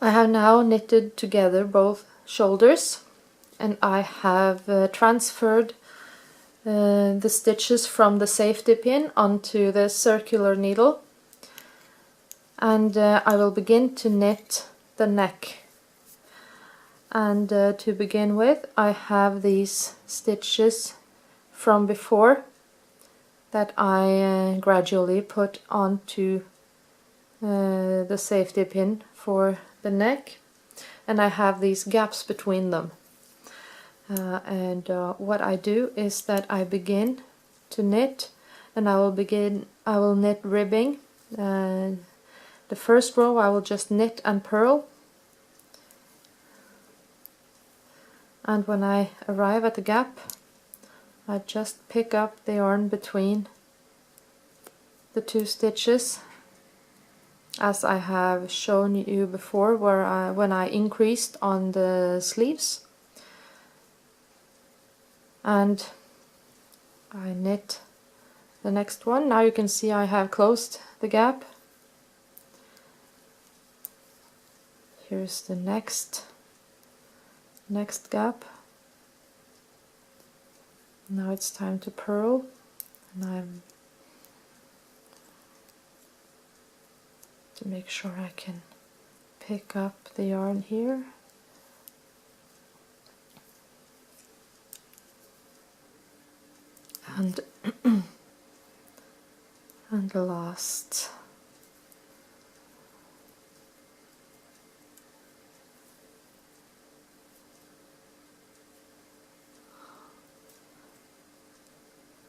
I have now knitted together both shoulders, and I have transferred the stitches from the safety pin onto the circular needle, and I will begin to knit the neck. And to begin with, I have these stitches from before that I gradually put onto the safety pin for the neck, and I have these gaps between them. What I do is that I begin to knit, and I will knit ribbing. The first row I will just knit and purl, and when I arrive at the gap, I just pick up the yarn between the two stitches, as I have shown you before, when I increased on the sleeves, and I knit the next one. Now you can see I have closed the gap. Here's the next gap. Now it's time to purl, and to make sure I can pick up the yarn here. And and the last.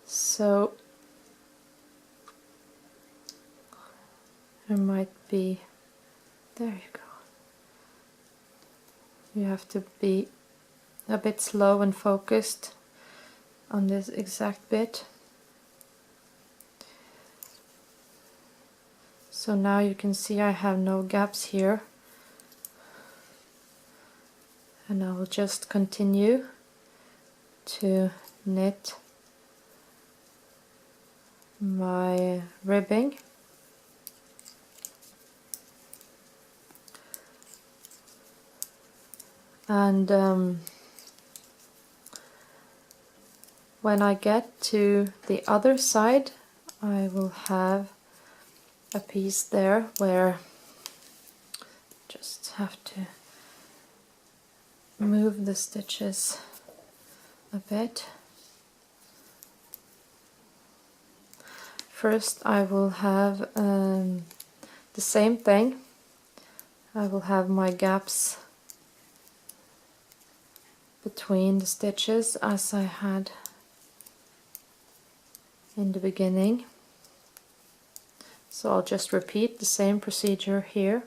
So there might be, there you go. You have to be a bit slow and focused on this exact bit. So now you can see I have no gaps here, and I will just continue to knit my ribbing. And when I get to the other side, I will have a piece there where just have to move the stitches a bit. First I will have the same thing. I will have my gaps between the stitches as I had in the beginning. So I'll just repeat the same procedure here.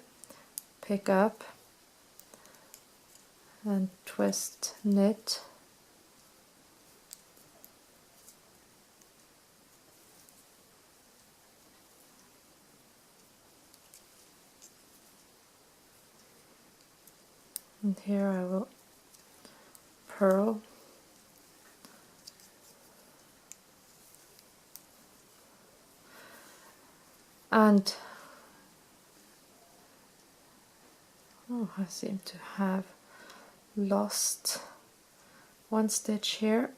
Pick up and twist, knit. And here I will purl. And I seem to have lost one stitch here.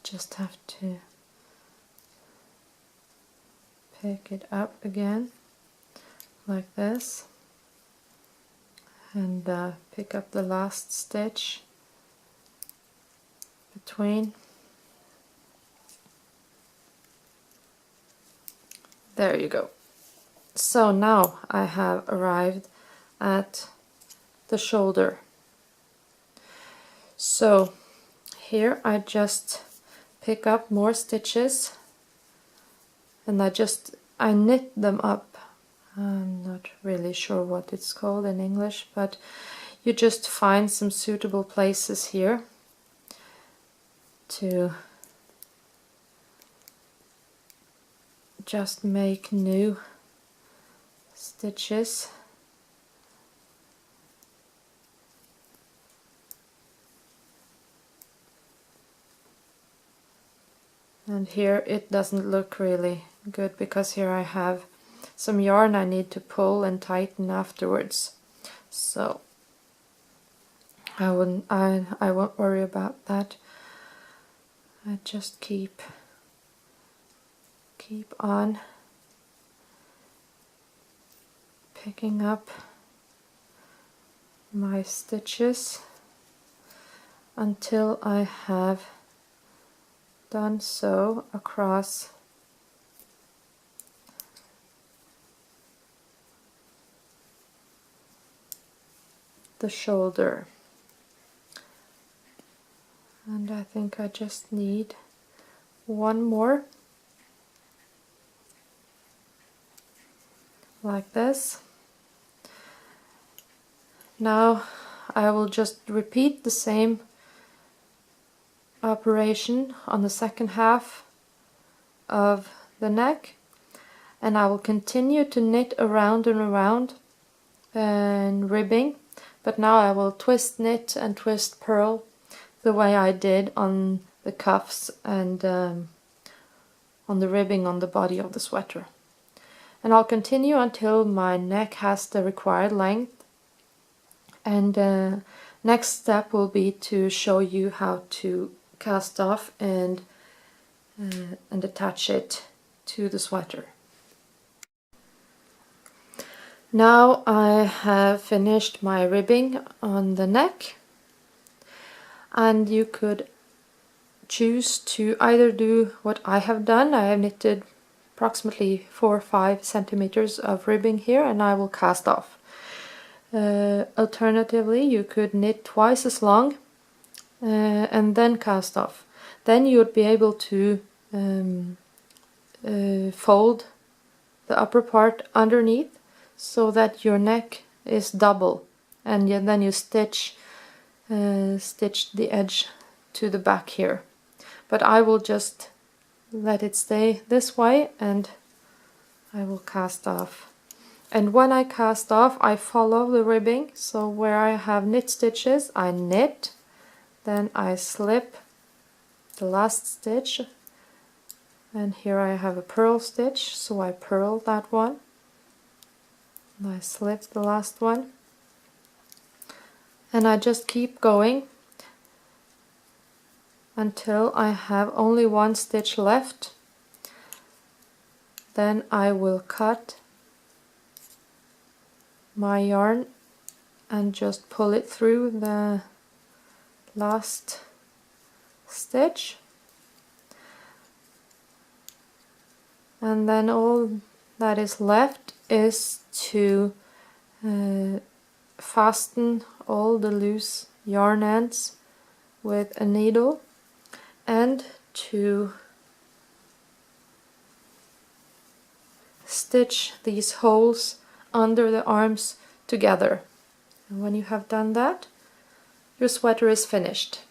Just have to pick it up again like this, and pick up the last stitch between. There you go. So now I have arrived at the shoulder. So here I just pick up more stitches, and I knit them up. I'm not really sure what it's called in English, but you just find some suitable places here to just make new stitches. And here it doesn't look really good because here I have some yarn I need to pull and tighten afterwards. So I won't worry about that. I just keep on picking up my stitches until I have done so across the shoulder. And I think I just need one more, like this. Now I will just repeat the same operation on the second half of the neck, and I will continue to knit around and around and ribbing, but now I will twist knit and twist purl the way I did on the cuffs and on the ribbing on the body of the sweater. And I'll continue until my neck has the required length, and next step will be to show you how to cast off and attach it to the sweater. Now I have finished my ribbing on the neck, and you could choose to either do what I have done. I have knitted approximately 4 or 5 centimeters of ribbing here, and I will cast off. Alternatively, you could knit twice as long and then cast off. Then you would be able to fold the upper part underneath so that your neck is double, and then you stitch the edge to the back here. But I will just let it stay this way, and I will cast off. And when I cast off, I follow the ribbing, so where I have knit stitches, I knit, then I slip the last stitch, and here I have a purl stitch, so I purl that one, and I slip the last one, and I just keep going until I have only one stitch left. Then I will cut my yarn and just pull it through the last stitch, and then all that is left is to fasten all the loose yarn ends with a needle and to stitch these holes under the arms together. And when you have done that, your sweater is finished.